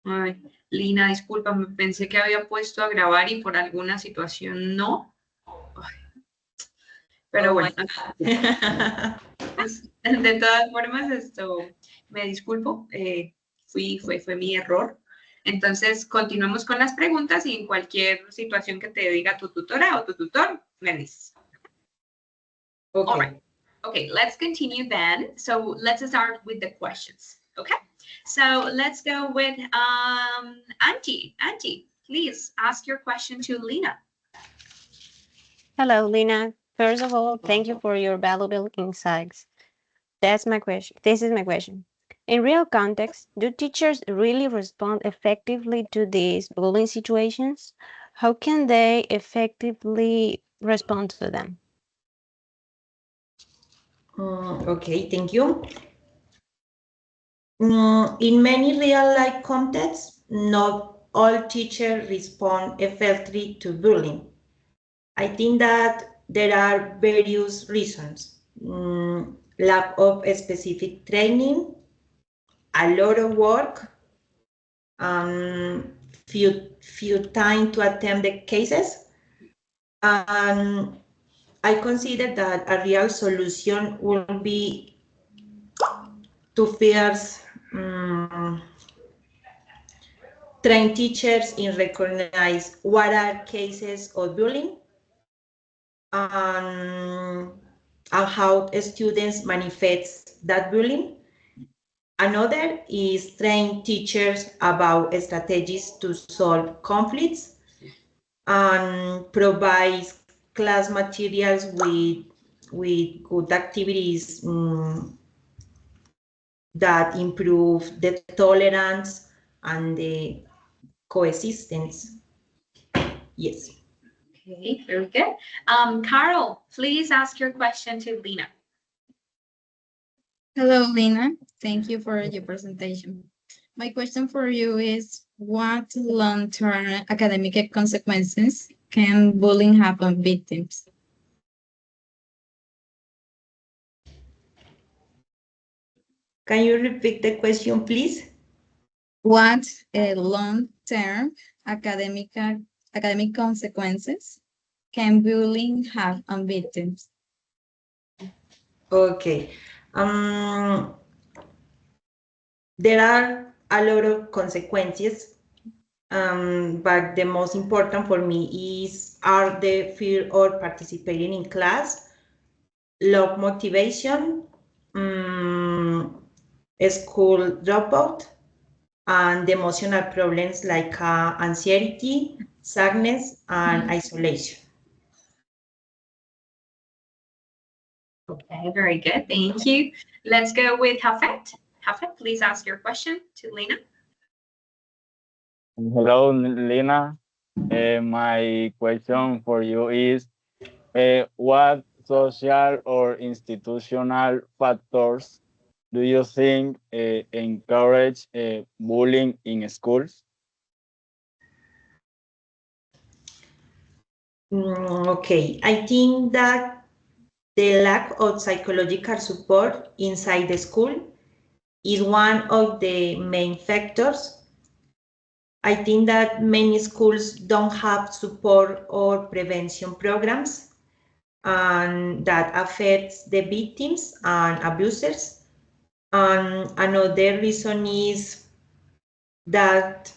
Ay, Lina, disculpa, me pensé que había puesto a grabar y por alguna situación no. Ay, pero bueno, pues, de todas formas, me disculpo, fue mi error. Entonces, continuamos con las preguntas y en cualquier situación que te diga tu tutora o tu tutor, me dices. Okay. All right. Okay, let's continue then. So let's start with the questions. Okay. So let's go with Auntie. Auntie, please ask your question to Lina. Hello, Lina. First of all, thank you for your valuable insights. That's my question. This is my question. In real context, do teachers really respond effectively to these bullying situations? How can they effectively respond to them? Okay, thank you. In many real-life contexts, not all teachers respond effectively to bullying. I think that there are various reasons. Lack of specific training, a lot of work, few time to attend the cases. I consider that a real solution would be to first train teachers in recognize what are cases of bullying and how students manifest that bullying. Another is train teachers about strategies to solve conflicts and provide class materials with good activities that improve the tolerance and the coexistence. Yes. Okay, very good. Carol, please ask your question to Lina. Hello, Lina. Thank you for your presentation. My question for you is, what long-term academic consequences can bullying have on victims? Can you repeat the question, please? What long-term academic consequences can bullying have on victims? Okay. There are a lot of consequences, but the most important for me are the fear of participating in class, low motivation, school dropout, and the emotional problems like anxiety, sadness, and isolation. Okay, very good. Thank you. Let's go with Hafet. Hafet, please ask your question to Lina. Hello, Lina. My question for you is, what social or institutional factors do you think encourage bullying in schools? Okay, I think that the lack of psychological support inside the school is one of the main factors. I think that many schools don't have support or prevention programs, and that affects the victims and abusers. And another reason is that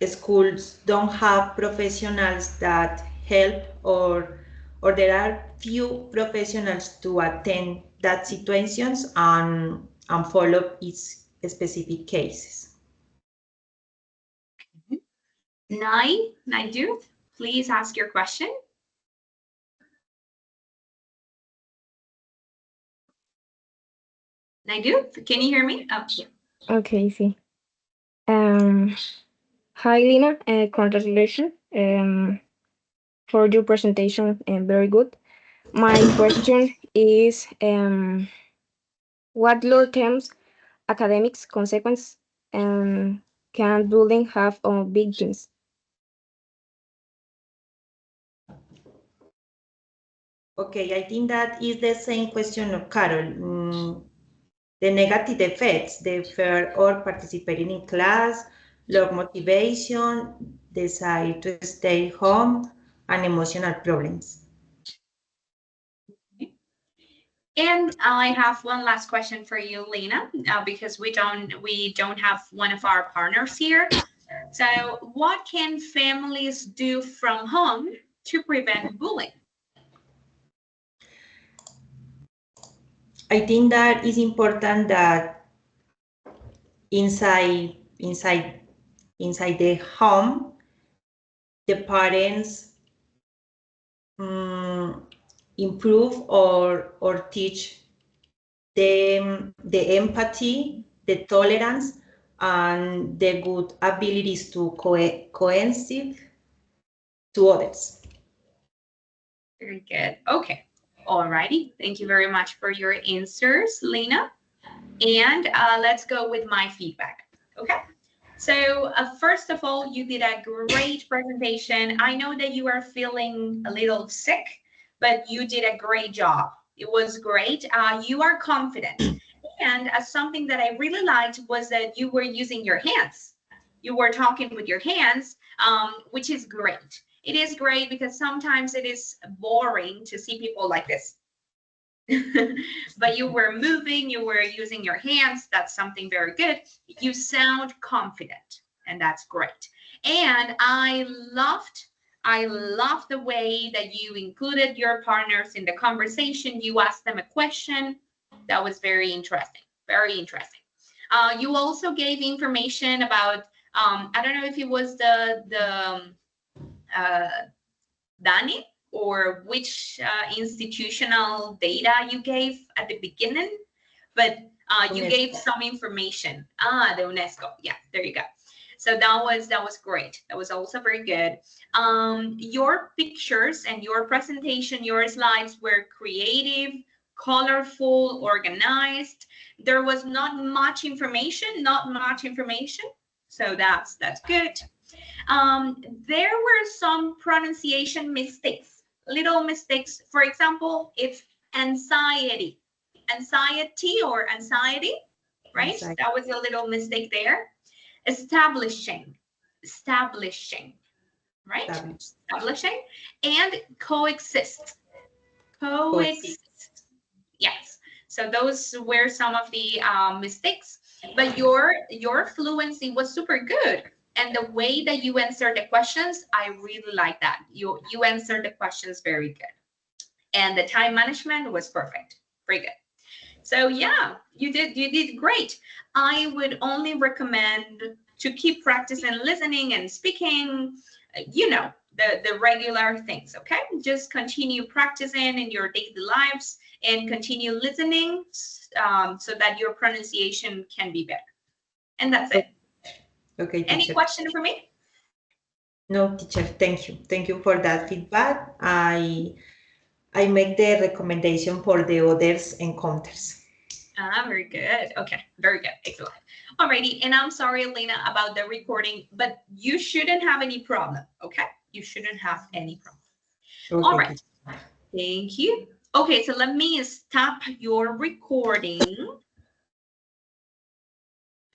schools don't have professionals that help, or there are few professionals to attend that situations and follow its specific cases. Naidu, please ask your question. Naidu, can you hear me? Oh, yeah. Okay, see. Hi, Lina. Congratulations for your presentation. Very good. My question is, what long-term academic consequences can bullying have on victims? Okay, I think that is the same question of Carol. The negative effects, the fear of participating in class, low motivation, desire to stay home, and emotional problems. And I have one last question for you, Lena, because we don't have one of our partners here. So what can families do from home to prevent bullying? I think that it's important that inside the home, the parents improve or teach them the empathy, the tolerance, and the good abilities to cohesive to others. Very good. Okay. Alrighty. Thank you very much for your answers, Lena. And let's go with my feedback. Okay. So first of all, you did a great presentation. I know that you are feeling a little sick, but you did a great job. It was great. You are confident. And something that I really liked was that you were using your hands. You were talking with your hands, which is great. It is great because sometimes it is boring to see people like this. But you were moving, you were using your hands. That's something very good. You sound confident, and that's great. And I loved the way that you included your partners in the conversation. You asked them a question. That was very interesting. Very interesting. You also gave information about I don't know if it was the Dani, or which institutional data you gave at the beginning, but you gave some information. The UNESCO. Yeah, there you go. So that was great. That was also very good. Your pictures and your presentation, your slides were creative, colorful, organized. There was not much information, So that's good. There were some pronunciation mistakes, little mistakes. For example, it's anxiety, or anxiety, right? Anxiety. That was a little mistake there. Establishing, right? Establishing, and coexist. Yes. So those were some of the mistakes, but your fluency was super good. And the way that you answered the questions, I really like that. You answered the questions very good. And the time management was perfect. Very good. So yeah, you did great. I would only recommend to keep practicing listening and speaking, the regular things, okay? Just continue practicing in your daily lives and continue listening so that your pronunciation can be better. And that's it. Okay, teacher. Any question for me? No, teacher, thank you. Thank you for that feedback. I make the recommendation for the others encounters. Very good. Okay, very good. Excellent. Alrighty, and I'm sorry, Elena, about the recording, but you shouldn't have any problem, okay? You shouldn't have any problem. Okay, all right. Thank you. Okay, so let me stop your recording.